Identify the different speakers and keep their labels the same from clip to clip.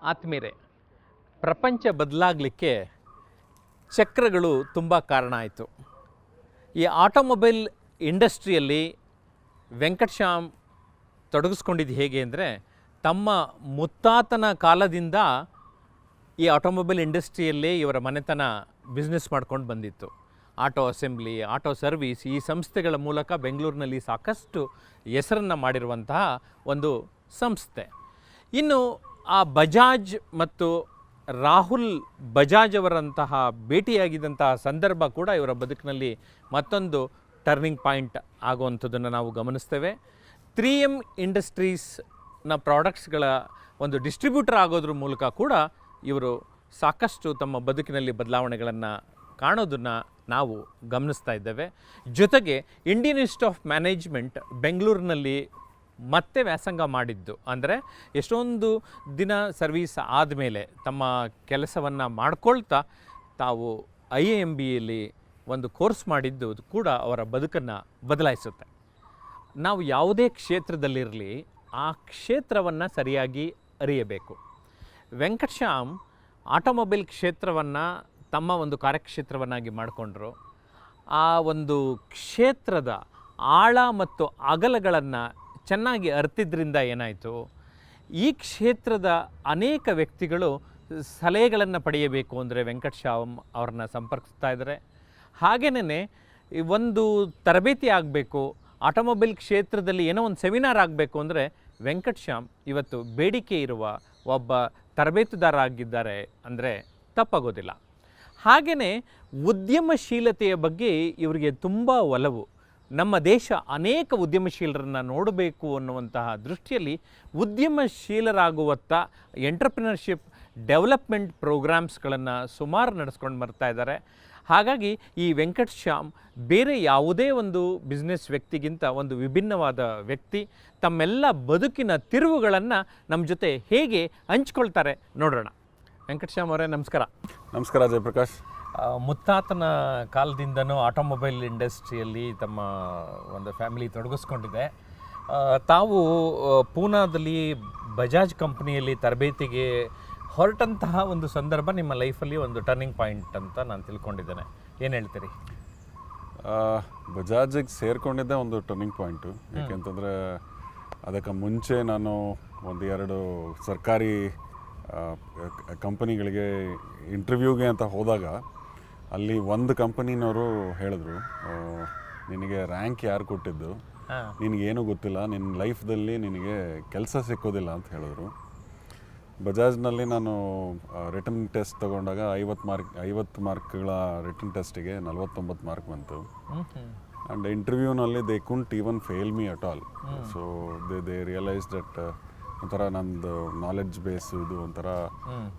Speaker 1: ಆತ್ಮೀಯರೇ, ಪ್ರಪಂಚ ಬದಲಾಗಲಿಕ್ಕೆ ಚಕ್ರಗಳು ತುಂಬ ಕಾರಣ ಆಯಿತು. ಈ ಆಟೋಮೊಬೈಲ್ ಇಂಡಸ್ಟ್ರಿಯಲ್ಲಿ ವೆಂಕಟಶ್ಯಾಮ್ ತೊಡಗಿಸ್ಕೊಂಡಿದ್ದು ಹೇಗೆ ಅಂದರೆ, ತಮ್ಮ ಮುತ್ತಾತನ ಕಾಲದಿಂದ ಈ ಆಟೋಮೊಬೈಲ್ ಇಂಡಸ್ಟ್ರಿಯಲ್ಲೇ ಇವರ ಮನೆತನ ಬಿಸ್ನೆಸ್ ಮಾಡ್ಕೊಂಡು ಬಂದಿತ್ತು. ಆಟೋ ಅಸೆಂಬ್ಲಿ, ಆಟೋ ಸರ್ವೀಸ್, ಈ ಸಂಸ್ಥೆಗಳ ಮೂಲಕ ಬೆಂಗಳೂರಿನಲ್ಲಿ ಸಾಕಷ್ಟು ಹೆಸರನ್ನು ಮಾಡಿರುವಂತಹ ಒಂದು ಸಂಸ್ಥೆ. ಇನ್ನು ಆ ಬಜಾಜ್ ಮತ್ತು ರಾಹುಲ್ ಬಜಾಜ್ ಅವರಂತಹ ಭೇಟಿಯಾಗಿದ್ದಂತಹ ಸಂದರ್ಭ ಕೂಡ ಇವರ ಬದುಕಿನಲ್ಲಿ ಮತ್ತೊಂದು ಟರ್ನಿಂಗ್ ಪಾಯಿಂಟ್ ಆಗುವಂಥದ್ದನ್ನು ನಾವು ಗಮನಿಸ್ತೇವೆ. 3M ಇಂಡಸ್ಟ್ರೀಸ್ನ ಪ್ರಾಡಕ್ಟ್ಸ್ಗಳ ಒಂದು ಡಿಸ್ಟ್ರಿಬ್ಯೂಟರ್ ಆಗೋದ್ರ ಮೂಲಕ ಕೂಡ ಇವರು ಸಾಕಷ್ಟು ತಮ್ಮ ಬದುಕಿನಲ್ಲಿ ಬದಲಾವಣೆಗಳನ್ನು ಕಾಣೋದನ್ನು ನಾವು ಗಮನಿಸ್ತಾ ಇದ್ದೇವೆ. ಜೊತೆಗೆ ಇಂಡಿಯನ್ ಇನ್ಸ್ಟಿಟ್ಯೂಟ್ ಆಫ್ ಮ್ಯಾನೇಜ್ಮೆಂಟ್ ಬೆಂಗಳೂರಿನಲ್ಲಿ ಮತ್ತೆ ವ್ಯಾಸಂಗ ಮಾಡಿದ್ದು, ಅಂದರೆ ಎಷ್ಟೊಂದು ದಿನ ಸರ್ವೀಸ್ ಆದಮೇಲೆ ತಮ್ಮ ಕೆಲಸವನ್ನು ಮಾಡ್ಕೊಳ್ತಾ ತಾವು IIMBಯಲ್ಲಿ ಒಂದು ಕೋರ್ಸ್ ಮಾಡಿದ್ದು ಕೂಡ ಅವರ ಬದುಕನ್ನು ಬದಲಾಯಿಸುತ್ತೆ. ನಾವು ಯಾವುದೇ ಕ್ಷೇತ್ರದಲ್ಲಿರಲಿ ಆ ಕ್ಷೇತ್ರವನ್ನು ಸರಿಯಾಗಿ ಅರಿಯಬೇಕು. ವೆಂಕಟಶ್ಯಾಮ್ ಆಟೋಮೊಬೈಲ್ ಕ್ಷೇತ್ರವನ್ನು ತಮ್ಮ ಒಂದು ಕಾರ್ಯಕ್ಷೇತ್ರವನ್ನಾಗಿ ಮಾಡಿಕೊಂಡ್ರು. ಆ ಒಂದು ಕ್ಷೇತ್ರದ ಆಳ ಮತ್ತು ಅಗಲಗಳನ್ನು ಚೆನ್ನಾಗಿ ಅರ್ತಿದ್ರಿಂದ ಏನಾಯಿತು, ಈ ಕ್ಷೇತ್ರದ ಅನೇಕ ವ್ಯಕ್ತಿಗಳು ಸಲಹೆಗಳನ್ನು ಪಡೆಯಬೇಕು ಅಂದರೆ ವೆಂಕಟಶ್ಯಾಮ್ ಅವ್ರನ್ನ ಸಂಪರ್ಕಿಸ್ತಾ ಇದ್ದಾರೆ. ಹಾಗೆಯೇ ಒಂದು ತರಬೇತಿ ಆಗಬೇಕು, ಆಟೋಮೊಬೈಲ್ ಕ್ಷೇತ್ರದಲ್ಲಿ ಏನೋ ಒಂದು ಸೆಮಿನಾರ್ ಆಗಬೇಕು ಅಂದರೆ ವೆಂಕಟಶ್ಯಾಮ್ ಇವತ್ತು ಬೇಡಿಕೆ ಇರುವ ಒಬ್ಬ ತರಬೇತುದಾರ ಆಗಿದ್ದಾರೆ ಅಂದರೆ ತಪ್ಪಾಗೋದಿಲ್ಲ. ಹಾಗೆಯೇ ಉದ್ಯಮಶೀಲತೆಯ ಬಗ್ಗೆ ಇವರಿಗೆ ತುಂಬ ಒಲವು. ನಮ್ಮ ದೇಶ ಅನೇಕ ಉದ್ಯಮಶೀಲರನ್ನು ನೋಡಬೇಕು ಅನ್ನುವಂತಹ ದೃಷ್ಟಿಯಲ್ಲಿ ಉದ್ಯಮಶೀಲರಾಗುವತ್ತ ಎಂಟರ್ಪ್ರಿನರ್ಶಿಪ್ ಡೆವಲಪ್ಮೆಂಟ್ ಪ್ರೋಗ್ರಾಮ್ಸ್ಗಳನ್ನು ಸುಮಾರು ನಡೆಸ್ಕೊಂಡು ಬರ್ತಾ ಇದ್ದಾರೆ. ಹಾಗಾಗಿ ಈ ವೆಂಕಟಶ್ಯಾಮ್ ಬೇರೆ ಯಾವುದೇ ಒಂದು ಬಿಸ್ನೆಸ್ ವ್ಯಕ್ತಿಗಿಂತ ಒಂದು ವಿಭಿನ್ನವಾದ ವ್ಯಕ್ತಿ. ತಮ್ಮೆಲ್ಲ ಬದುಕಿನ ತಿರುವುಗಳನ್ನು ನಮ್ಮ ಜೊತೆ ಹೇಗೆ ಹಂಚ್ಕೊಳ್ತಾರೆ ನೋಡೋಣ. ವೆಂಕಟಶ್ಯಾಮ್ ಅವರೇ ನಮಸ್ಕಾರ.
Speaker 2: ನಮಸ್ಕಾರ ಜಯಪ್ರಕಾಶ್.
Speaker 1: ಮುತ್ತಾತನ ಕಾಲದಿಂದನೂ ಆಟೋಮೊಬೈಲ್ ಇಂಡಸ್ಟ್ರಿಯಲ್ಲಿ ತಮ್ಮ ಒಂದು ಫ್ಯಾಮಿಲಿ ತೊಡಗಿಸ್ಕೊಂಡಿದೆ. ತಾವು ಪೂನಾದಲ್ಲಿ ಬಜಾಜ್ ಕಂಪ್ನಿಯಲ್ಲಿ ತರಬೇತಿಗೆ ಹೊರಟಂತಹ ಒಂದು ಸಂದರ್ಭ ನಿಮ್ಮ ಲೈಫಲ್ಲಿ ಒಂದು ಟರ್ನಿಂಗ್ ಪಾಯಿಂಟ್ ಅಂತ ನಾನು ತಿಳ್ಕೊಂಡಿದ್ದೇನೆ. ಏನು ಹೇಳ್ತೀರಿ?
Speaker 2: ಬಜಾಜಿಗೆ ಸೇರಿಕೊಂಡಿದ್ದೆ ಒಂದು ಟರ್ನಿಂಗ್ ಪಾಯಿಂಟು. ಯಾಕೆಂತಂದರೆ ಅದಕ್ಕೆ ಮುಂಚೆ ನಾನು ಒಂದು 2 ಸರ್ಕಾರಿ ಕಂಪನಿಗಳಿಗೆ ಇಂಟರ್ವ್ಯೂಗೆ ಅಂತ ಹೋದಾಗ ಅಲ್ಲಿ ಒಂದು ಕಂಪನಿನವರು ಹೇಳಿದ್ರು, ನಿನಗೆ ರ್ಯಾಂಕ್ ಯಾರು ಕೊಟ್ಟಿದ್ದು, ನಿನಗೇನು ಗೊತ್ತಿಲ್ಲ, ನಿನ್ನ ಲೈಫ್ದಲ್ಲಿ ನಿನಗೆ ಕೆಲಸ ಸಿಕ್ಕೋದಿಲ್ಲ ಅಂತ ಹೇಳಿದ್ರು. ಬಜಾಜ್ನಲ್ಲಿ ನಾನು ರಿಟರ್ನ್ ಟೆಸ್ಟ್ ತೊಗೊಂಡಾಗ 50 ಮಾರ್ಕ್ಗಳ ರಿಟರ್ನ್ ಟೆಸ್ಟಿಗೆ 49 ಮಾರ್ಕ್ ಬಂತು. ಆ್ಯಂಡ್ ಇಂಟರ್ವ್ಯೂನಲ್ಲಿ they couldn't even fail me at all. So they realise that ಒಂಥರ ನಂದು ನಾಲೆಡ್ಜ್ ಬೇಸ್ ಇದು ಒಂಥರ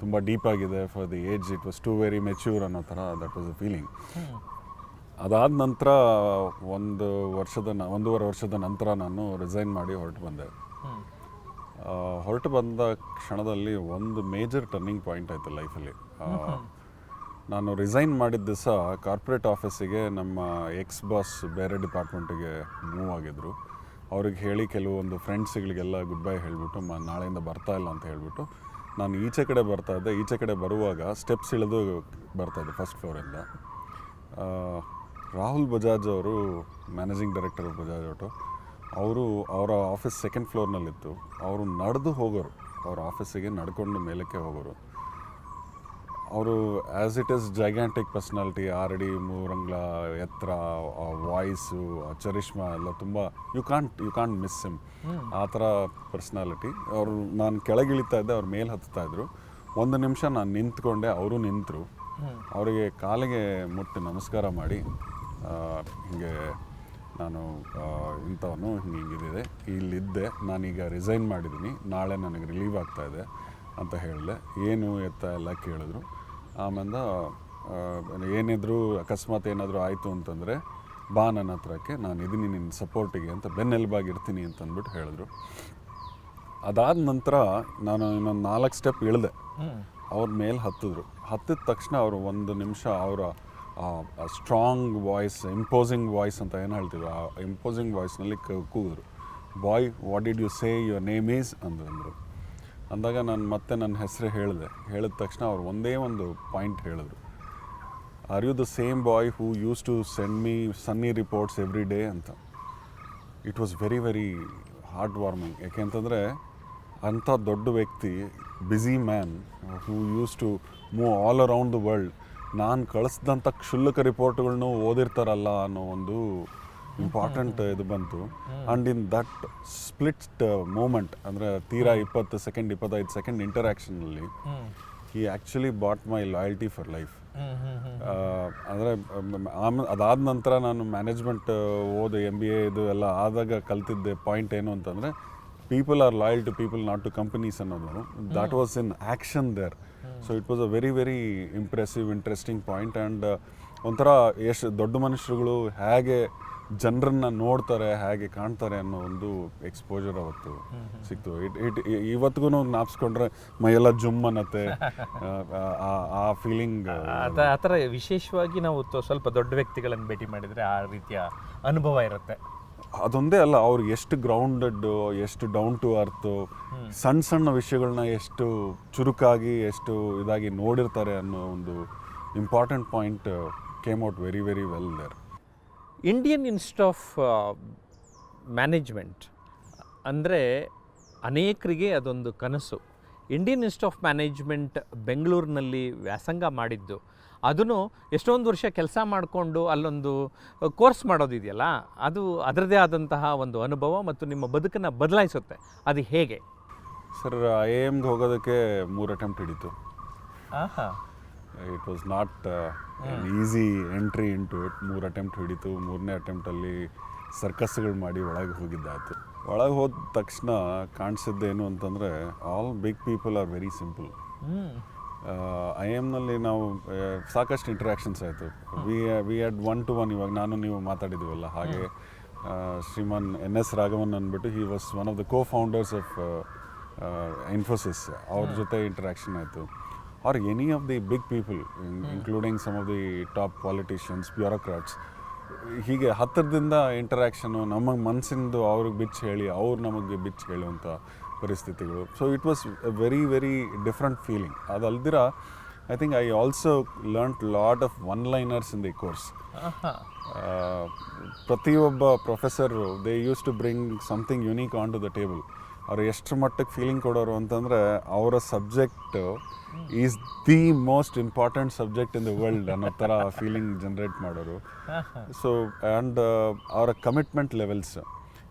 Speaker 2: ತುಂಬ ಡೀಪ್ ಆಗಿದೆ. For the age it was too very mature ಅನ್ನೋ ಥರ ದಟ್ ವಾಸ್ ಅ ಫೀಲಿಂಗ್. ಅದಾದ ನಂತರ 1.5 ವರ್ಷದ ನಂತರ ನಾನು ರಿಸೈನ್ ಮಾಡಿ ಹೊರಟು ಬಂದೆ. ಹೊರಟು ಬಂದ ಕ್ಷಣದಲ್ಲಿ ಒಂದು ಮೇಜರ್ ಟರ್ನಿಂಗ್ ಪಾಯಿಂಟ್ ಆಯಿತು ಲೈಫಲ್ಲಿ. ನಾನು ರಿಸೈನ್ ಮಾಡಿದ ದಿವಸ ಕಾರ್ಪೊರೇಟ್ ಆಫೀಸಿಗೆ ನಮ್ಮ ಎಕ್ಸ್ ಬಾಸ್ ಬೇರೆ ಡಿಪಾರ್ಟ್ಮೆಂಟಿಗೆ ಮೂವ್ ಆಗಿದ್ದರು. ಅವ್ರಿಗೆ ಹೇಳಿ ಕೆಲವೊಂದು ಫ್ರೆಂಡ್ಸ್ಗಳಿಗೆಲ್ಲ ಗುಡ್ ಬೈ ಹೇಳಿಬಿಟ್ಟು ನಾಳೆಯಿಂದ ಬರ್ತಾ ಇಲ್ಲ ಅಂತ ಹೇಳಿಬಿಟ್ಟು ನಾನು ಈಚೆ ಕಡೆ ಬರ್ತಾಯಿದ್ದೆ. ಈಚೆ ಕಡೆ ಬರುವಾಗ ಸ್ಟೆಪ್ಸ್ ಇಳಿದು ಬರ್ತಾಯಿದ್ದೆ ಫಸ್ಟ್ ಫ್ಲೋರಿಂದ. ರಾಹುಲ್ ಬಜಾಜ್ ಅವರು ಮ್ಯಾನೇಜಿಂಗ್ ಡೈರೆಕ್ಟರ್ ಬಜಾಜ್ ಆಟೋ, ಅವರ ಆಫೀಸ್ 2nd ಫ್ಲೋರ್ನಲ್ಲಿತ್ತು. ಅವರು ನಡೆದು ಹೋಗೋರು, ಅವ್ರ ಆಫೀಸಿಗೆ ನಡ್ಕೊಂಡು ಮೇಲಕ್ಕೆ ಹೋಗೋರು. ಅವರು ಆ್ಯಸ್ ಇಟ್ ಈಸ್ ಜೈಗ್ಯಾಂಟಿಕ್ ಪರ್ಸ್ನಾಲಿಟಿ, 6 ಅಡಿ 3 ಅಂಗ್ಲ ಎತ್ತರ, ವಾಯ್ಸು, ಚರಿಷ್ಮಾ ಎಲ್ಲ ತುಂಬ ಯು ಕಾಂಟ್ ಮಿಸ್ ಹಿಮ್. ಆ ಥರ ಪರ್ಸ್ನಾಲಿಟಿ. ಅವರು ನಾನು ಕೆಳಗಿಳಿತಾ ಇದ್ದೆ, ಅವ್ರ ಮೇಲೆ ಹತ್ತುತ್ತಾ ಇದ್ರು. 1 ನಿಮಿಷ ನಾನು ನಿಂತ್ಕೊಂಡೆ, ಅವರು ನಿಂತರು. ಅವರಿಗೆ ಕಾಲಿಗೆ ಮುಟ್ಟಿ ನಮಸ್ಕಾರ ಮಾಡಿ, ಹೀಗೆ ನಾನು ಇಂಥವನು ಹಿಂಗಿದ್ದಿದೆ, ಇಲ್ಲಿದ್ದೆ, ನಾನೀಗ ರಿಸೈನ್ ಮಾಡಿದ್ದೀನಿ, ನಾಳೆ ನನಗೆ ರಿಲೀವ್ ಆಗ್ತಾಯಿದೆ ಅಂತ ಹೇಳಿದೆ. ಏನು ಎತ್ತ ಎಲ್ಲ ಕೇಳಿದ್ರು. ಆಮೇಲೆ ಏನಿದ್ರು ಅಕಸ್ಮಾತ್ ಏನಾದರೂ ಆಯಿತು ಅಂತಂದರೆ ಬಾ ನನ್ನ ಹತ್ರಕ್ಕೆ, ನಾನು ಇದೀನಿ ನಿನ್ನ ಸಪೋರ್ಟಿಗೆ ಅಂತ, ಬೆನ್ನೆಲುಬಾಗಿರ್ತೀನಿ ಅಂತಂದ್ಬಿಟ್ಟು ಹೇಳಿದ್ರು. ಅದಾದ ನಂತರ ನಾನು ಇನ್ನೊಂದು 4 ಸ್ಟೆಪ್ ಇಳಿದೆ. ಅವ್ರ ಮೇಲೆ ಹತ್ತಿದ್ರು. ಹತ್ತಿದ ತಕ್ಷಣ ಅವರು 1 ನಿಮಿಷ ಅವರ ಸ್ಟ್ರಾಂಗ್ ವಾಯ್ಸ್, ಇಂಪೋಸಿಂಗ್ ವಾಯ್ಸ್ ಅಂತ ಏನು ಹೇಳ್ತೀವಿ, ಆ ಇಂಪೋಸಿಂಗ್ ವಾಯ್ಸ್ನಲ್ಲಿ ಕೂಗಿದ್ರು. Boy, what did you say your name is ಅಂತಂದರು. ಅಂದಾಗ ನಾನು ಮತ್ತೆ ನನ್ನ ಹೆಸರು ಹೇಳಿದ ತಕ್ಷಣ ಅವ್ರು ಒಂದೇ ಒಂದು ಪಾಯಿಂಟ್ ಹೇಳಿದ್ರು, are you the same boy who used to send me sunny reports every day ಅಂತ. It was very very heart warming. ಯಾಕೆಂತಂದರೆ ಅಂಥ ದೊಡ್ಡ ವ್ಯಕ್ತಿ, busy man who used to move all around the world, ನಾನು ಕಳಿಸ್ದಂಥ ಕ್ಷುಲ್ಲಕ ರಿಪೋರ್ಟ್ಗಳನ್ನೂ ಓದಿರ್ತಾರಲ್ಲ ಅನ್ನೋ ಒಂದು ಇಂಪಾರ್ಟೆಂಟ್ ಇದು ಬಂತು. And in that split moment, ಅಂದರೆ ತೀರಾ 20 ಸೆಕೆಂಡ್ 25 ಸೆಕೆಂಡ್ ಇಂಟರ್ಯಾಕ್ಷನಲ್ಲಿ he actually bought my loyalty for life. ಅಂದರೆ ಅದಾದ ನಂತರ ನಾನು ಮ್ಯಾನೇಜ್ಮೆಂಟ್ ಓದಿ MBA ಇದು ಎಲ್ಲ ಆದಾಗ ಕಲ್ತಿದ್ದೆ ಪಾಯಿಂಟ್ ಏನು ಅಂತಂದರೆ, people are loyal to people, not to companies ಅನ್ನೋದು. That was in action there. So it was a very very impressive interesting point. And ಒಂಥರ ಎಷ್ಟು ದೊಡ್ಡ ಮನುಷ್ಯರುಗಳು ಹೇಗೆ ಜನರನ್ನು ನೋಡ್ತಾರೆ, ಹೇಗೆ ಕಾಣ್ತಾರೆ ಅನ್ನೋ ಒಂದು ಎಕ್ಸ್ಪೋಜರ್ ಅವತ್ತು ಸಿಕ್ತು. ಇವತ್ತಿಗೂ ಜ್ಞಾಪಿಸ್ಕೊಂಡ್ರೆ ಮೈಯೆಲ್ಲ ಜುಮ್ ಅನ್ನತ್ತೆ, ಆ ಫೀಲಿಂಗ್.
Speaker 1: ಆ ಥರ ವಿಶೇಷವಾಗಿ ನಾವು ಸ್ವಲ್ಪ ದೊಡ್ಡ ವ್ಯಕ್ತಿಗಳನ್ನು ಭೇಟಿ ಮಾಡಿದರೆ ಆ ರೀತಿಯ ಅನುಭವ ಇರುತ್ತೆ.
Speaker 2: ಅದೊಂದೇ ಅಲ್ಲ, ಅವ್ರು ಎಷ್ಟು ಗ್ರೌಂಡೆಡ್, ಎಷ್ಟು ಡೌನ್ ಟು ಅರ್ತು, ಸಣ್ಣ ಸಣ್ಣ ವಿಷಯಗಳನ್ನ ಎಷ್ಟು ಚುರುಕಾಗಿ, ಎಷ್ಟು ಇದಾಗಿ ನೋಡಿರ್ತಾರೆ ಅನ್ನೋ ಒಂದು important point came out very very well there.
Speaker 1: Indian Institute of Management ಅಂದರೆ ಅನೇಕರಿಗೆ ಅದೊಂದು ಕನಸು. ಇಂಡಿಯನ್ ಇನ್ಸ್ಟಿಟ್ಯೂಟ್ ಆಫ್ ಮ್ಯಾನೇಜ್ಮೆಂಟ್ ಬೆಂಗಳೂರಿನಲ್ಲಿ ವ್ಯಾಸಂಗ ಮಾಡಿದ್ದು, ಅದನ್ನು ಎಷ್ಟೊಂದು ವರ್ಷ ಕೆಲಸ ಮಾಡಿಕೊಂಡು ಅಲ್ಲೊಂದು ಕೋರ್ಸ್ ಮಾಡೋದಿದೆಯಲ್ಲ, ಅದು ಅದರದೇ ಆದಂತಹ ಒಂದು ಅನುಭವ ಮತ್ತು ನಿಮ್ಮ ಬದುಕನ್ನು ಬದಲಾಯಿಸುತ್ತೆ. ಅದು ಹೇಗೆ
Speaker 2: ಸರ್? IIMಗೆ ಹೋಗೋದಕ್ಕೆ 3 ಅಟೆಂಪ್ಟ್ ಹಿಡಿತು. It was not easy entry into it. 3 attempt ಹಿಡಿತು. 3ನೇ ಅಟೆಂಪ್ಟಲ್ಲಿ ಸರ್ಕಸ್ಗಳು ಮಾಡಿ ಒಳಗೆ ಹೋಗಿದ್ದಾಯಿತು. ಒಳಗೆ ಹೋದ ತಕ್ಷಣ ಕಾಣಿಸಿದ್ದೇನು ಅಂತಂದರೆ, all big people are very simple. IIMನಲ್ಲಿ ನಾವು ಸಾಕಷ್ಟು ಇಂಟ್ರ್ಯಾಕ್ಷನ್ಸ್ ಆಯಿತು. We had 1-to-1. ಇವಾಗ ನಾನು ನೀವು ಮಾತಾಡಿದ್ದೀವಲ್ಲ, ಹಾಗೆ ಶ್ರೀಮಾನ್ NS ರಾಘವನ್ ಅಂದ್ಬಿಟ್ಟು, he was one of the co-founders of Infosys. ಅವ್ರ ಜೊತೆ ಇಂಟ್ರ್ಯಾಕ್ಷನ್ ಆಯಿತು. Are any of the big people, including some of the top politicians, bureaucrats. ಹೀಗೆ ಹತ್ತಿರದಿಂದ ಇಂಟರ್ಯಾಕ್ಷನು, ನಮಗೆ ಮನಸ್ಸಿಂದು ಅವ್ರಿಗೆ ಬಿಚ್ಚಿ ಹೇಳಿ, ಅವ್ರು ನಮಗೆ ಬಿಚ್ಚಿ ಹೇಳುವಂಥ ಪರಿಸ್ಥಿತಿಗಳು. So it was a very very different feeling. ಅದಲ್ದಿರ I think I also learned lot of one-liners in the course. ಪ್ರತಿಯೊಬ್ಬ professor they used to bring something unique on to the table. ಅವ್ರು ಎಷ್ಟು ಮಟ್ಟಕ್ಕೆ ಫೀಲಿಂಗ್ ಕೊಡೋರು ಅಂತಂದರೆ, ಅವರ subject is the most important subject in the world ಅನ್ನೋ ಥರ feeling generate ಮಾಡೋರು. ಸೊ ಆ್ಯಂಡ್ ಅವರ ಕಮಿಟ್ಮೆಂಟ್ ಲೆವೆಲ್ಸ್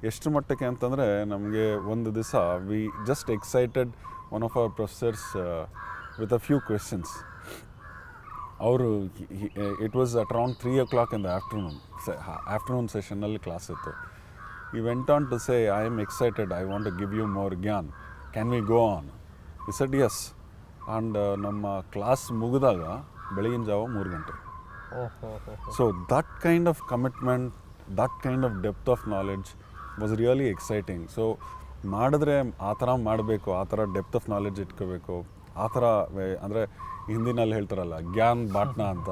Speaker 2: ಎಷ್ಟು ಮಟ್ಟಕ್ಕೆ ಅಂತಂದರೆ, ನಮಗೆ ಒಂದು ದಿವಸ we just excited one of our professors with a few questions. ಅವರು it was at around 3 o'clock in the afternoon ಸೆಷನ್ನಲ್ಲಿ ಕ್ಲಾಸ್ ಇತ್ತು. He went on to say, I am excited, I want to give you more gyan. Can we go on? He said yes. And ನಮ್ಮ class ಮುಗಿದಾಗ ಬೆಳಗಿನ ಜಾವ 3 ಗಂಟೆ. So that kind of commitment, that kind of depth of knowledge was really exciting. So ಮಾಡಿದ್ರೆ ಆ ಥರ ಮಾಡಬೇಕು, ಆ ಥರ ಡೆಪ್ತ್ ಆಫ್ ನಾಲೆಡ್ಜ್ ಇಟ್ಕೋಬೇಕು. ಆ ಥರ ಅಂದರೆ ಹಿಂದಿನಲ್ಲಿ ಹೇಳ್ತಾರಲ್ಲ ಜ್ಞಾನ್ ಬಾಟ್ನ ಅಂತ,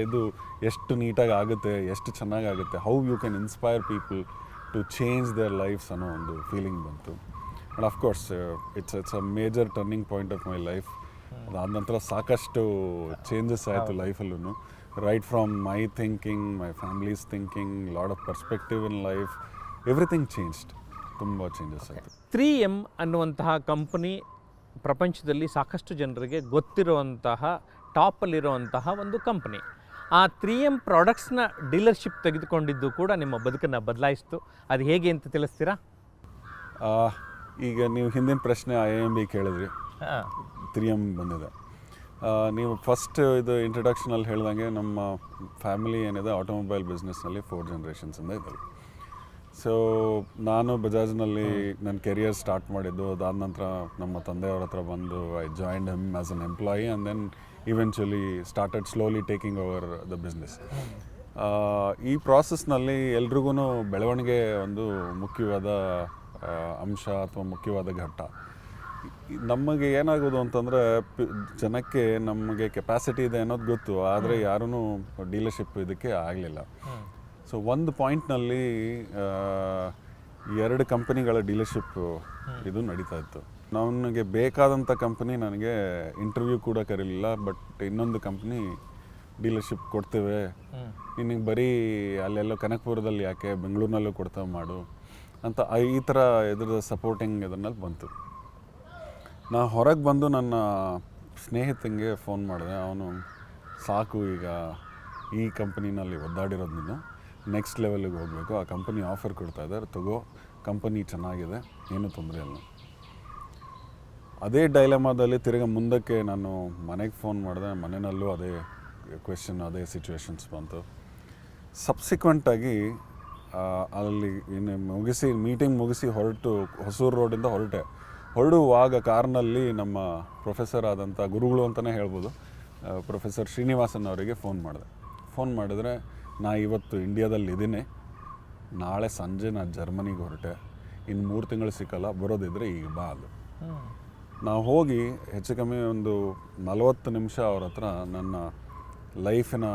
Speaker 2: ಇದು ಎಷ್ಟು ನೀಟಾಗಿ ಆಗುತ್ತೆ, ಎಷ್ಟು ಚೆನ್ನಾಗಿ ಆಗುತ್ತೆ, how you can inspire people to change their lives ಅನ್ನೋ ಒಂದು ಫೀಲಿಂಗ್ ಬಂತು. And of course it's a major turning point of my life. ಅದಾದ ನಂತರ ಸಾಕಷ್ಟು ಚೇಂಜಸ್ ಆಯಿತು ಲೈಫಲ್ಲೂ. Right from my thinking, my family's thinking, lot of perspective in life, everything changed. ತುಂಬ changes ಆಯಿತು.
Speaker 1: 3M ಅನ್ನುವಂತಹ ಕಂಪನಿ ಪ್ರಪಂಚದಲ್ಲಿ ಸಾಕಷ್ಟು ಜನರಿಗೆ ಗೊತ್ತಿರುವಂತಹ ಟಾಪಲ್ಲಿರುವಂತಹ ಒಂದು ಕಂಪನಿ. ಆ 3M ಪ್ರಾಡಕ್ಟ್ಸ್ನ ಡೀಲರ್ಶಿಪ್ ತೆಗೆದುಕೊಂಡಿದ್ದು ಕೂಡ ನಿಮ್ಮ ಬದುಕನ್ನು ಬದಲಾಯಿಸ್ತು. ಅದು ಹೇಗೆ ಅಂತ ತಿಳಿಸ್ತೀರಾ?
Speaker 2: ಈಗ ನೀವು ಹಿಂದಿನ ಪ್ರಶ್ನೆ IIMB ಕೇಳಿದ್ರಿ, 3M ಬಂದಿದೆ. ನೀವು ಫಸ್ಟ್ ಇದು ಇಂಟ್ರಡಕ್ಷನಲ್ಲಿ ಹೇಳ್ದಂಗೆ ನಮ್ಮ ಫ್ಯಾಮಿಲಿ ಏನಿದೆ ಆಟೋಮೊಬೈಲ್ ಬಿಸ್ನೆಸ್ನಲ್ಲಿ 4 ಜನರೇಷನ್ಸಿಂದ ಇದ್ದಾರೆ. ಸೊ ನಾನು ಬಜಾಜ್ನಲ್ಲಿ ನನ್ನ ಕೆರಿಯರ್ ಸ್ಟಾರ್ಟ್ ಮಾಡಿದ್ದು. ಅದಾದ ನಂತರ ನಮ್ಮ ತಂದೆಯವ್ರ ಹತ್ರ ಬಂದು I joined him as an employee and then eventually started slowly taking over the business. ಈ ಪ್ರಾಸೆಸ್ನಲ್ಲಿ ಎಲ್ರಿಗೂ ಬೆಳವಣಿಗೆ ಒಂದು ಮುಖ್ಯವಾದ ಅಂಶ ಅಥವಾ ಮುಖ್ಯವಾದ ಘಟ್ಟ. ನಮಗೆ ಏನಾಗೋದು ಅಂತಂದರೆ, ಜನಕ್ಕೆ ನಮಗೆ ಕೆಪಾಸಿಟಿ ಇದೆ ಅನ್ನೋದು ಗೊತ್ತು, ಆದರೆ ಯಾರೂ ಡೀಲರ್ಶಿಪ್ ಇದಕ್ಕೆ ಆಗಲಿಲ್ಲ. ಸೊ ಒಂದು ಪಾಯಿಂಟ್ನಲ್ಲಿ 2 ಕಂಪನಿಗಳ ಡೀಲರ್ಶಿಪ್ ಇದು ನಡೀತಾ ಇತ್ತು. ನನಗೆ ಬೇಕಾದಂಥ ಕಂಪ್ನಿ ನನಗೆ ಇಂಟರ್ವ್ಯೂ ಕೂಡ ಕರೀಲಿಲ್ಲ. ಬಟ್ ಇನ್ನೊಂದು ಕಂಪ್ನಿ ಡೀಲರ್ಶಿಪ್ ಕೊಡ್ತೇವೆ, ನಿನಗೆ ಬರೀ ಅಲ್ಲೆಲ್ಲೋ ಕನಕಪುರದಲ್ಲಿ ಯಾಕೆ, ಬೆಂಗಳೂರಿನಲ್ಲೂ ಕೊಡ್ತೇವೆ ಮಾಡು ಅಂತ ಈ ಥರ ಇದ್ರ ಸಪೋರ್ಟಿಂಗ್ ಇದನ್ನಲ್ಲಿ ಬಂತು. ನಾ ಹೊರಗೆ ಬಂದು ನನ್ನ ಸ್ನೇಹಿತಂಗೆ ಫೋನ್ ಮಾಡಿದೆ. ಅವನು ಸಾಕು ಈಗ ಈ ಕಂಪನಿನಲ್ಲಿ ಒದ್ದಾಡಿರೋದು, ನೀನು ನೆಕ್ಸ್ಟ್ ಲೆವೆಲಿಗೆ ಹೋಗಬೇಕು, ಆ ಕಂಪನಿ ಆಫರ್ ಕೊಡ್ತಾ ಇದ್ದಾರೆ, ತಗೋ, ಕಂಪನಿ ಚೆನ್ನಾಗಿದೆ, ಏನೂ ತೊಂದರೆ ಇಲ್ಲ. ಅದೇ ಡೈಲಮಾದಲ್ಲಿ ತಿರ್ಗಿ ಮುಂದಕ್ಕೆ ನಾನು ಮನೆಗೆ ಫೋನ್ ಮಾಡಿದೆ. ಮನೆಯಲ್ಲೂ ಅದೇ ಕ್ವೆಶನ್, ಅದೇ ಸಿಚುವೇಶನ್ಸ್ ಬಂತು. ಸಬ್ಸಿಕ್ವೆಂಟಾಗಿ ಅಲ್ಲಿ ಇನ್ನು ಮೀಟಿಂಗ್ ಮುಗಿಸಿ ಹೊಸೂರು ರೋಡಿಂದ ಹೊರಡುವಾಗ ಕಾರ್ನಲ್ಲಿ ನಮ್ಮ ಪ್ರೊಫೆಸರ್ ಆದಂಥ ಗುರುಗಳು ಅಂತಲೇ ಹೇಳ್ಬೋದು, ಪ್ರೊಫೆಸರ್ ಶ್ರೀನಿವಾಸನ್ ಅವರಿಗೆ ಫೋನ್ ಮಾಡಿದ್ರೆ, ನಾ ಇವತ್ತು ಇಂಡಿಯಾದಲ್ಲಿ ಇದ್ದೀನಿ, ನಾಳೆ ಸಂಜೆ ನಾನು ಜರ್ಮನಿಗೆ ಹೊರಟೆ, ಇನ್ನು 3 ತಿಂಗಳು ಸಿಕ್ಕಲ್ಲ, ಬರೋದಿದ್ರೆ ಈಗ ಬಾ ಅದು. ನಾವು ಹೋಗಿ ಹೆಚ್ಚು ಕಮ್ಮಿ ಒಂದು 40 ನಿಮಿಷ ಅವ್ರ ಹತ್ರ ನನ್ನ ಲೈಫಿನ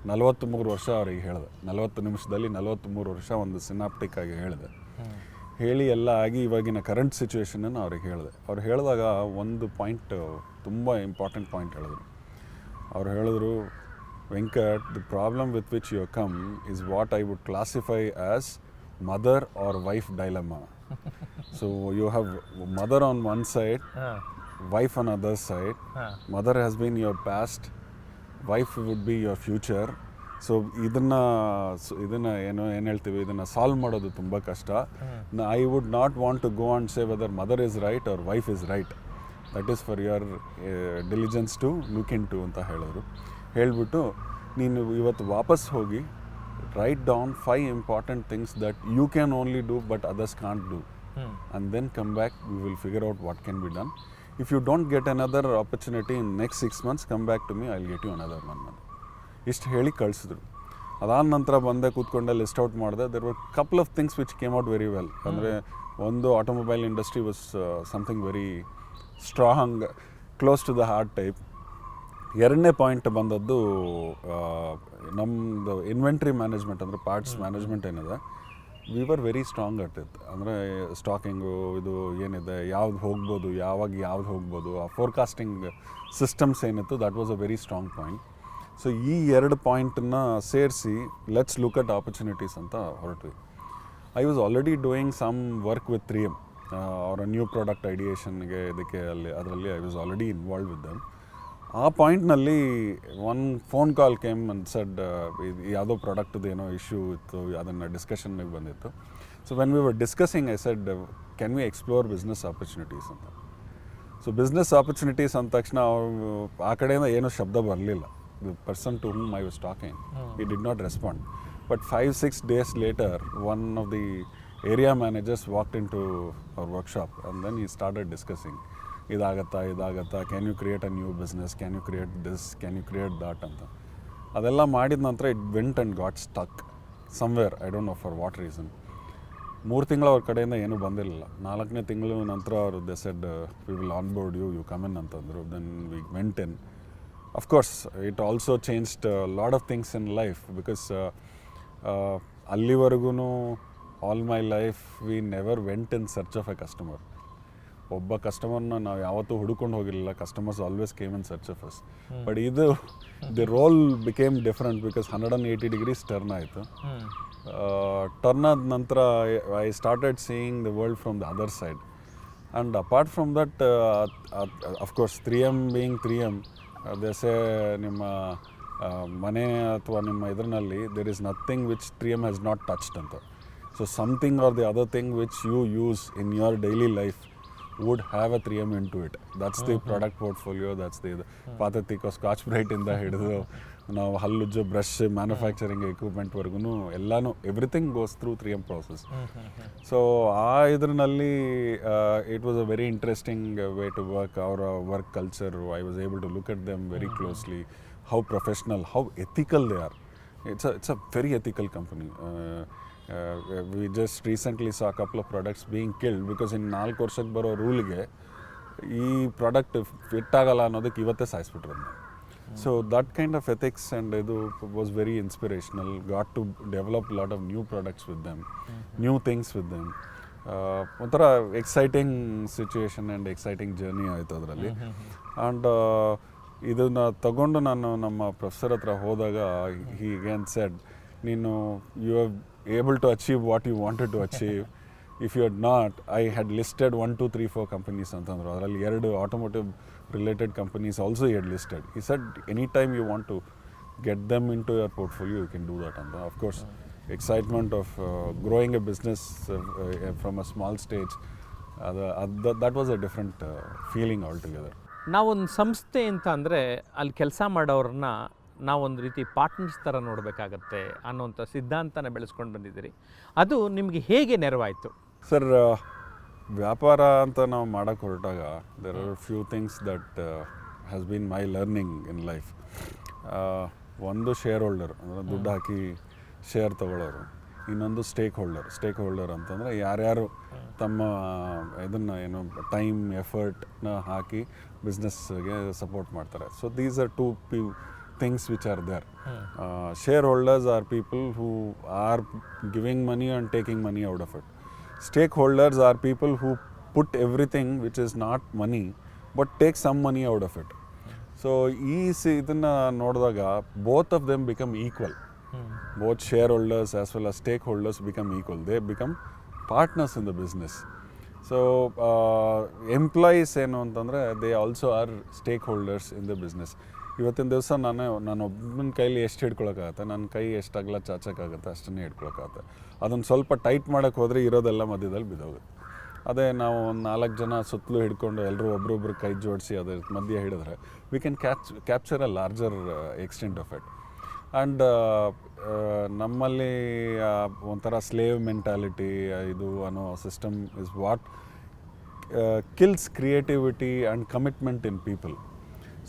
Speaker 2: 43 ವರ್ಷ ಅವ್ರಿಗೆ ಹೇಳಿದೆ. 40 ನಿಮಿಷದಲ್ಲಿ 43 ವರ್ಷ ಒಂದು ಸಿನಾಪ್ಟಿಕ್ ಆಗಿ ಹೇಳಿ ಎಲ್ಲ ಆಗಿ ಇವಾಗಿನ ಕರೆಂಟ್ ಸಿಚುವೇಶನನ್ನು ಅವ್ರಿಗೆ ಹೇಳಿದೆ. ಅವ್ರು ಹೇಳಿದಾಗ ಒಂದು ಪಾಯಿಂಟ್, ತುಂಬ ಇಂಪಾರ್ಟೆಂಟ್ ಪಾಯಿಂಟ್ ಹೇಳಿದ್ರು. ಅವ್ರು ಹೇಳಿದ್ರು, Venkat, the problem with which you come is what I would classify as mother or wife dilemma. So you have mother on one side, wife on other side. Mother has been your past, wife would be your future. So ಇದನ್ನು ಏನು ಹೇಳ್ತೀವಿ, ಇದನ್ನು solve ಮಾಡೋದು ತುಂಬ ಕಷ್ಟ. I would not want to go and say whether mother is right or wife is right, that is for your diligence to look into ಅಂತ ಹೇಳಿದ್ರು. ಹೇಳಿಬಿಟ್ಟು, ನೀನು ಇವತ್ತು ವಾಪಸ್ ಹೋಗಿ write down 5 important things that you can only do but others can't do, and then come back, we will figure out what can be done. If you don't get another opportunity in next 6 months, come back to me, I'll get you another one. ಇಷ್ಟು ಹೇಳಿ ಕಳಿಸಿದ್ರು. ಅದಾದ ನಂತರ ಬಂದೆ, ಕೂತ್ಕೊಂಡೆ, list out ಮಾಡಿದೆ. There were couple of things which came out very well. ಅಂದರೆ ಒಂದು, automobile industry was something very strong, close to the heart type. ಎರಡನೇ ಪಾಯಿಂಟ್ ಬಂದದ್ದು ನಮ್ಮದು ಇನ್ವೆಂಟ್ರಿ ಮ್ಯಾನೇಜ್ಮೆಂಟ್, ಅಂದರೆ ಪಾರ್ಟ್ಸ್ ಮ್ಯಾನೇಜ್ಮೆಂಟ್ ಏನಿದೆ, we were very strong at it. ಅಂದರೆ stocking, ಇದು ಏನಿದೆ, ಯಾವ್ದು ಹೋಗ್ಬೋದು, ಯಾವಾಗ ಯಾವ್ದು ಹೋಗ್ಬೋದು, ಆ ಫೋರ್ಕಾಸ್ಟಿಂಗ್ ಸಿಸ್ಟಮ್ಸ್ ಏನಿತ್ತು, that was a very strong point. So ಈ 2 ಪಾಯಿಂಟನ್ನು ಸೇರಿಸಿ ಲೆಟ್ಸ್ ಲುಕ್ ಅಟ್ ಆಪರ್ಚುನಿಟೀಸ್ ಅಂತ ಹೊರಟ್ವಿ. I was already doing some work with 3M, ಅವರ ನ್ಯೂ ಪ್ರಾಡಕ್ಟ್ ಐಡಿಯೇಷನ್ಗೆ, ಇದಕ್ಕೆ ಅದರಲ್ಲಿ I was already involve with them. ಆ ಪಾಯಿಂಟ್ನಲ್ಲಿ one phone call came and said, ಯಾವುದೋ ಪ್ರಾಡಕ್ಟ್ದು ಏನೋ ಇಶ್ಯೂ ಇತ್ತು, ಅದನ್ನು ಡಿಸ್ಕಷನ್ಗೆ ಬಂದಿತ್ತು. So when we were discussing, I said, can we explore business opportunities ಅಂತ. ಸೊ ಬಿಸ್ನೆಸ್ ಆಪರ್ಚುನಿಟೀಸ್ ಅಂದ ತಕ್ಷಣ ಆ ಕಡೆಯಿಂದ ಏನೂ ಶಬ್ದ ಬರಲಿಲ್ಲ. The person to whom I was talking, he did not respond. But 5-6 days later, one of the area managers walked into our workshop, and then he started discussing, idagata, can you create a new business, can you create this, can you create that anta. Adella ಮಾಡಿದ ನಂತರ it went and got stuck somewhere, I don't know for what reason. 3 ತಿಂಗಳು ಅವ್ರ ಕಡೆಯಿಂದ ಏನೂ ಬಂದಿರಲಿಲ್ಲ. 4ನೇ ತಿಂಗಳು ನಂತರ ಅವರು they said, we will onboard you, you come in ಅಂತಂದರು. Then we went in. Of course, it also changed a lot of things in life, because allivargu all my life we never went in search of a customer. ಒಬ್ಬ ಕಸ್ಟಮರ್ನ ನಾವು ಯಾವತ್ತೂ ಹುಡುಕೊಂಡು ಹೋಗಿರಲಿಲ್ಲ. Customers always came in search of us. But ಇದು the role became different, because 180 degrees turn ಆಯಿತು. Turn ಆದ ನಂತರ I started seeing the world from the other side. And apart from that, of course 3M being 3M, ದೇಸೆ ನಿಮ್ಮ ಮನೆ ಅಥವಾ ನಿಮ್ಮ ಇದರಲ್ಲಿ there is nothing which 3M has not touched ಅಂತ. So something are the other thing which you use in your daily life would have a 3M into it. That's the product portfolio, that's the ಪಾತತಿಕೋ Scotch ಬ್ರೈಟಿಂದ ಹಿಡಿದು ನಾವು ಹಲ್ಲುಜ್ಜೋ brush, manufacturing ಎಕ್ವಿಪ್ಮೆಂಟ್ವರೆಗೂ ಎಲ್ಲನೂ, everything goes through 3M process. So ಆ ಇದರಲ್ಲಿ it was a very interesting way to work. ಅವರ work culture, I was able to look at them very closely, how professional, how ethical they are. It's a very ethical company. We just recently saw a couple of products being killed because in 4 ವರ್ಷಕ್ಕೆ ಬರೋ ರೂಲ್ಗೆ ಈ product fit ಆಗಲ್ಲ ಅನ್ನೋದಕ್ಕೆ ಇವತ್ತೇ ಸಾಯಿಸ್ಬಿಟ್ರು ಅದನ್ನ. So that kind of ethics and ಇದು was very inspirational. Got to develop lot of new products with them, new things with them. ಒಂಥರ exciting situation and exciting journey ಆಯಿತು ಅದರಲ್ಲಿ. ಆ್ಯಂಡ್ ಇದನ್ನು ತಗೊಂಡು ನಾನು ನಮ್ಮ ಪ್ರೊಫೆಸರ್ ಹತ್ರ ಹೋದಾಗ ಹಿ ಅಗೇನ್ ಸೆಡ್, ನೀನು you have able to achieve what you wanted to achieve. If you had not, I had listed 1 2 3 4 companies ಅಂತಂದರು. ಅದರಲ್ಲಿ 2 automotive related companies also he had listed. He said any time you want to get them into your portfolio you can do that ಅಂತ. Of course excitement of growing a business from a small stage, that was a different feeling altogether.
Speaker 1: ನಾವೊಂದು ಸಂಸ್ಥೆ ಅಂತ ಅಂದರೆ ಅಲ್ಲಿ ಕೆಲಸ ಮಾಡೋರನ್ನ ನಾವೊಂದು ರೀತಿ partners ಥರ ನೋಡಬೇಕಾಗತ್ತೆ ಅನ್ನೋಂಥ ಸಿದ್ಧಾಂತನ ಬೆಳೆಸ್ಕೊಂಡು ಬಂದಿದ್ದೀರಿ. ಅದು ನಿಮಗೆ ಹೇಗೆ ನೆರವಾಯಿತು?
Speaker 2: ಸರ್, ವ್ಯಾಪಾರ ಅಂತ ನಾವು ಮಾಡೋಕ್ಕೆ ಹೊರಟಾಗ there are few things that has been my learning in life. ಒಂದು ಶೇರ್ ಹೋಲ್ಡರ್ ಅಂದರೆ ದುಡ್ಡು ಹಾಕಿ ಶೇರ್ ತೊಗೊಳ್ಳೋರು, ಇನ್ನೊಂದು ಸ್ಟೇಕ್ ಹೋಲ್ಡರ್ ಅಂತಂದರೆ ಯಾರ್ಯಾರು ತಮ್ಮ ಇದನ್ನು ಏನು ಟೈಮ್ ಎಫರ್ಟ್ನ ಹಾಕಿ ಬಿಸ್ನೆಸ್ಗೆ ಸಪೋರ್ಟ್ ಮಾಡ್ತಾರೆ. So these are two things which are there. Shareholders are people who are giving money and taking money out of it. Stakeholders are people who put everything which is not money but take some money out of it. So ಇದನ್ನು ನೋಡಿದಾಗ both of them become equal. Both shareholders as well as stakeholders become equal. They become partners in the business. So employees ಏನು ಅಂತಂದರೆ they also are stakeholders in the business. ಇವತ್ತಿನ ದಿವಸ ನಾನು ಒಬ್ಬನ ಕೈಲಿ ಎಷ್ಟು ಹಿಡ್ಕೊಳಕ್ಕಾಗತ್ತೆ, ನನ್ನ ಕೈ ಎಷ್ಟು ಅಗಲ ಚಾಚಕ್ಕಾಗತ್ತೆ ಅಷ್ಟನ್ನೇ ಹಿಡ್ಕೊಳಕ್ಕಾಗತ್ತೆ. ಅದನ್ನು ಸ್ವಲ್ಪ ಟೈಟ್ ಮಾಡೋಕ್ಕೆ ಹೋದರೆ ಇರೋದೆಲ್ಲ ಮಧ್ಯದಲ್ಲಿ ಬಿದ್ದೋಗುತ್ತೆ. ಅದೇ ನಾವು ಒಂದು 4 ಜನ ಸುತ್ತಲೂ ಹಿಡ್ಕೊಂಡು ಎಲ್ಲರೂ ಒಬ್ರೊಬ್ರು ಕೈ ಜೋಡಿಸಿ ಅದ್ರ ಮಧ್ಯೆ ಹಿಡಿದ್ರೆ we can capture a larger extent of it. And ನಮ್ಮಲ್ಲಿ ಒಂಥರ ಸ್ಲೇವ್ ಮೆಂಟಾಲಿಟಿ ಇದು ಅನ್ನೋ system is what kills creativity and commitment in people.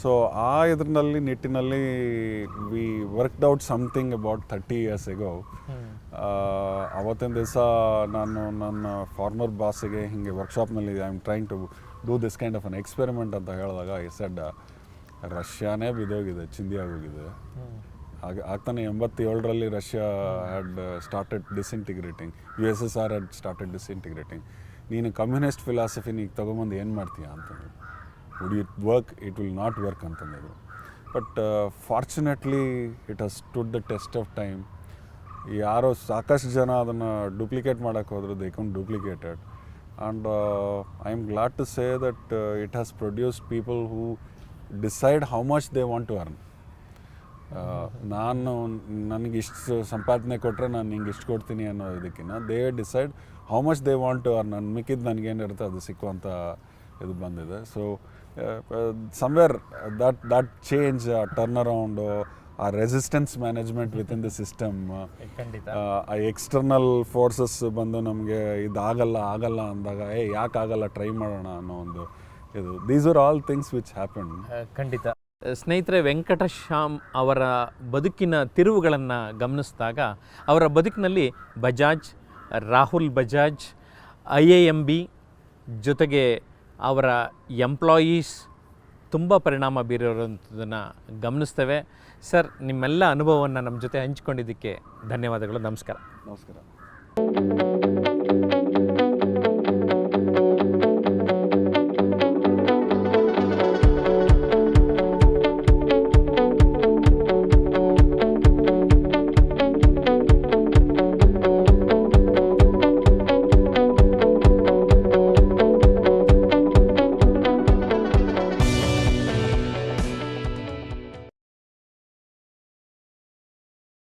Speaker 2: So ನಿಟ್ಟಿನಲ್ಲಿ we worked out something about 30 years ago. ಅವತ್ತಿನ ದಿವಸ ನಾನು ನನ್ನ ಫಾರ್ಮರ್ ಬಾಸಿಗೆ ಹೀಗೆ ವರ್ಕ್ಶಾಪ್ನಲ್ಲಿ I am trying to do this kind of an experiment ಅಂತ ಹೇಳಿದಾಗ ಐ ಸೆಡ್, ರಷ್ಯಾನೇ ಬಿದ್ದೋಗಿದೆ, ಚಿಂದಿ ಆಗೋಗಿದೆ. ಆಗ್ತಾನೆ 87ರಲ್ಲಿ Russia had started disintegrating, USSR had started disintegrating. ನೀನು ಕಮ್ಯುನಿಸ್ಟ್ ಫಿಲಾಸಫಿನ ಈಗ ತೊಗೊಂಬಂದು ಏನು ಮಾಡ್ತೀಯ ಅಂತಂದರು. Would it work? It will not work ಅಂತಂದರು. But fortunately it has stood the test of time. ಯಾರೋ ಸಾಕಷ್ಟು ಜನ ಅದನ್ನು ಡೂಪ್ಲಿಕೇಟ್ ಮಾಡೋಕ್ಕೆ ಹೋದ್ರು, they can duplicate it. And I am glad to say that it has produced people who decide how much they want to earn. ನನಗೆ ಇಷ್ಟು ಸಂಪಾದನೆ ಕೊಟ್ಟರೆ ನಾನು ನಿಂಗೆ ಇಷ್ಟು ಕೊಡ್ತೀನಿ ಅನ್ನೋ ಇದಕ್ಕಿಂತ they decide how much they want to earn. ನನ್ನ ಮಿಕ್ಕಿದ್ದು ನನಗೇನಿರುತ್ತೆ ಅದು ಸಿಕ್ಕುವಂಥ ಇದು ಬಂದಿದೆ. So somewhere that change, turn around, ಆ resistance management within the system, ಆ ಎಕ್ಸ್ಟರ್ನಲ್ ಫೋರ್ಸಸ್ ಬಂದು ನಮಗೆ ಇದಾಗಲ್ಲ ಅಂದಾಗ ಯಾಕೆ ಆಗಲ್ಲ, ಟ್ರೈ ಮಾಡೋಣ ಅನ್ನೋ ಒಂದು ಇದು. These are all things which happen.
Speaker 1: ಖಂಡಿತ. ಸ್ನೇಹಿತರೆ, ವೆಂಕಟಶ್ಯಾಮ್ ಅವರ ಬದುಕಿನ ತಿರುವುಗಳನ್ನು ಗಮನಿಸಿದಾಗ ಅವರ ಬದುಕಿನಲ್ಲಿ ಬಜಾಜ್, ರಾಹುಲ್ ಬಜಾಜ್, IIMB ಜೊತೆಗೆ ಅವರ ಎಂಪ್ಲಾಯೀಸ್ ತುಂಬ ಪರಿಣಾಮ ಬೀರಿರೋಂಥದ್ದನ್ನು ಗಮನಿಸ್ತೇವೆ. ಸರ್, ನಿಮ್ಮೆಲ್ಲ ಅನುಭವವನ್ನು ನಮ್ಮ ಜೊತೆ ಹಂಚಿಕೊಂಡಿದ್ದಕ್ಕೆ ಧನ್ಯವಾದಗಳು. ನಮಸ್ಕಾರ.
Speaker 2: ನಮಸ್ಕಾರ.